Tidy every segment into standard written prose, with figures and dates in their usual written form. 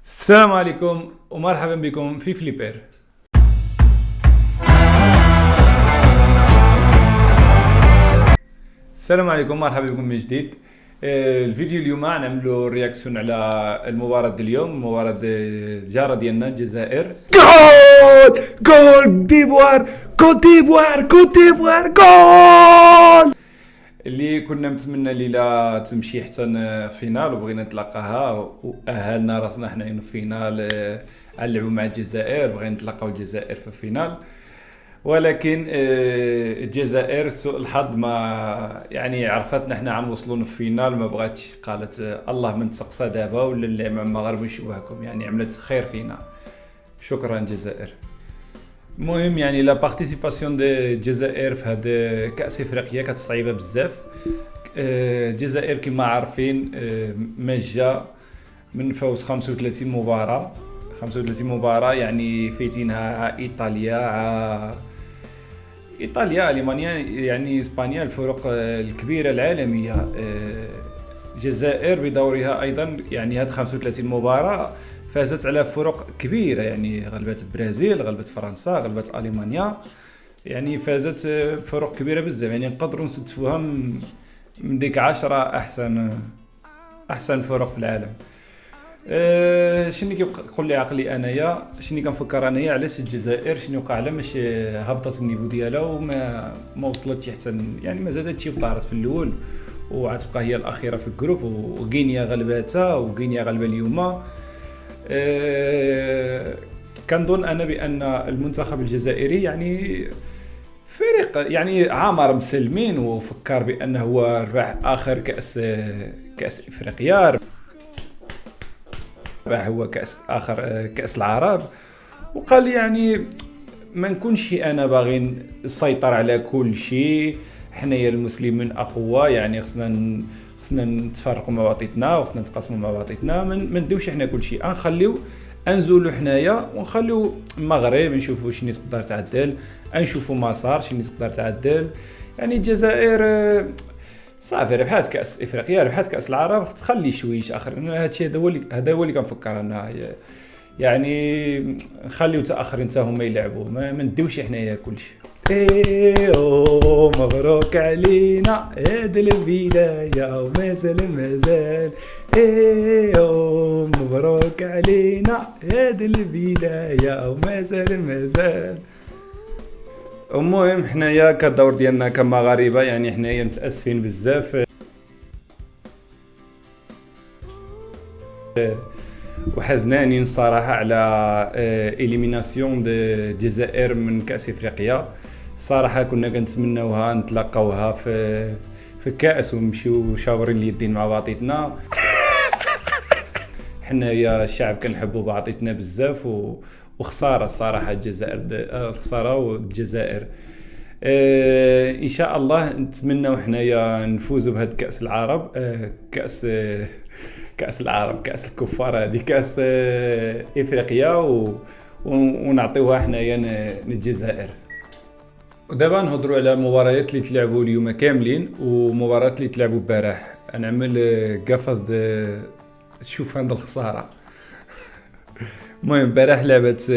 السلام عليكم ومرحبا بكم في فليبير. السلام عليكم مرحبا بكم من جديد. الفيديو اليوم نعملوا رياكسيون على المباراة ديال اليوم، مباراة الجارة ديالنا الجزائر. جول ديفوار جول اللي كنا نتمنى ليلة تمشي حتى فينال وبغينا نتلاقاها واهلنا راسنا حنا في فينال، نلعبوا مع الجزائر، بغينا نتلاقاو الجزائر في فينال، ولكن الجزائر سوء الحظ ما يعني عرفتنا حنا نوصلوا للفينال، ما بغاتش، قالت الله من تسقسى دابا ولا نلعب مع المغرب ونشوهكم، يعني عملت خير فينا. شكرا الجزائر. المهم يعني لا بارتيسيباسيون دي الجزائر في هذا كأس افريقيا كانت صعيبه بزاف. الجزائر كما عارفين مجا من فوز 35 مباراه 35 مباراه، يعني فايتينها ايطاليا المانيا، يعني اسبانيا، الفرق الكبيره العالميه. الجزائر بدورها ايضا يعني هاد 35 مباراه فازت على فرق كبيره، يعني غلبت البرازيل، غلبت فرنسا، غلبت المانيا، يعني فازت فرق كبيره بزاف، يعني نقدروا نستفوها من ديك 10 احسن فرق في العالم. شنو كيقول لي عقلي انايا، شنو كنفكر انايا علاش الجزائر شنو وقع لها باش هبطت النيفو ديالها وما وصلتش حتى، يعني ما زادتش وطارت في الاول وغتبقى هي الاخيره في الجروب، وغينيا غلباتها وغينيا غلبه اليوم. كنظن انا بان المنتخب الجزائري يعني فريق يعني عامر مسلمين، وفكر بانه هو ربح اخر كاس افريقيا، ربح هو كاس العرب، وقال يعني ما نكونش انا باغي نسيطر على كل شيء، حنايا المسلمين اخوه، يعني خصنا نتفرقوا مع بعضياتنا وخصنا نتقاسموا مع بعضياتنا، ما نديوش حنا كل شيء، نخليو انزلوا حنايا ونخليو المغرب نشوفوا شنو تقدر تعدل، نشوفوا مسار شنو تقدر تعدل. يعني الجزائر صافي ربحات كاس افريقيا، ربحات كاس العرب، تخلي شويش اخر. هادشي هذا هو اللي كنفكر انا، يعني نخليو حتى اخرين حتى هما يلعبوا، ما نديوش حنايا كلشي. ايو مبروك علينا هاد البدايه ومازال ايو مبروك علينا هاد البدايه ومازال. المهم حنايا كدور ديالنا كمغاربه، يعني حنايا متاسفين بزاف وحزنانين الصراحه على اليميناسيون دي الجزائر من كاس افريقيا. الصراحه كنا كنتمناوها نتلاقاوها في كاس ونمشيو شاورين اليدين مع بعضياتنا. حنايا الشعب كنحبوا بعضياتنا بزاف، وخساره الصراحه الجزائر، خساره والجزائر. ان شاء الله نتمناو حنايا نفوزوا بهاد كاس العرب، كاس العرب، كاس الكفار، هذه كاس افريقيا، ونعطيوها حنايا للجزائر. ودابا نهضروا على المباريات اللي تلعبوا اليوم كاملين ومباريات اللي تلعبوا البارح. نعمل قفص شوف هاد الخساره. المهم البارح لعبت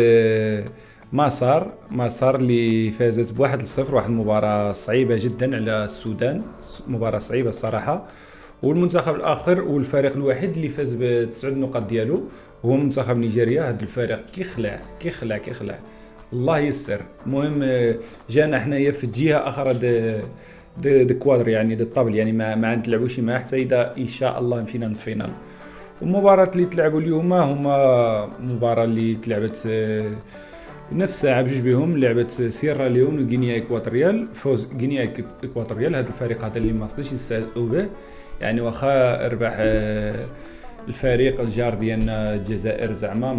مسار اللي فازت ب1-0، واحد المباراة صعيبة جدا على السودان، مباراة صعيبة الصراحة. والمنتخب الاخر والفريق الوحيد اللي فاز ب9 نقاط ديالو هو منتخب نيجيريا. هذا الفريق كيخلع الله يسر. المهم جانا حنايا في الجهه اخرى دي كوادر، يعني دي الطابل، يعني ما نتلعبوش معاه حتى اذا ان شاء الله مشينا للفينال. والمباراة اللي تلعبوا اليوم هما مباراة اللي تلعبت نفس الساعة بجوج بهم، لعبت سيرا ليون وغينيا اكواتوريال. فوز غينيا اكواتوريال، هذا الفريق هذا اللي ما صداش يستهزئوا به، يعني واخا ربح الفريق الجار ديالنا الجزائر، زعما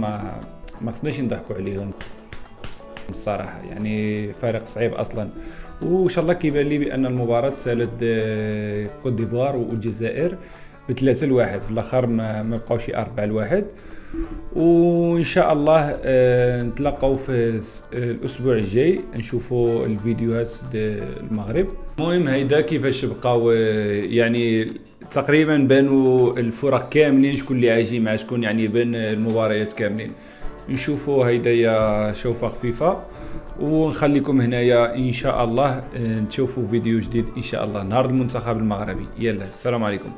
ما خصناش نضحكوا عليهم الصراحه، يعني فريق صعيب اصلا. وان شاء الله كيبان لي بان المباراه سالت كوت ديفوار والجزائر ب3-1 في الاخر، ما بقاوش 4-1. وان شاء الله نتلاقاو في الاسبوع الجاي نشوفوا الفيديوهات ديال المغرب. المهم هيدا كيفاش بقاو يعني تقريبا بانوا الفرق كاملين شكون اللي عايشين مع شكون، يعني بين المباريات كاملين. نشوفوا هيدايا شوفه خفيفه، ونخليكم هنايا ان شاء الله تشوفوا فيديو جديد ان شاء الله نهار المنتخب المغربي. يلا السلام عليكم.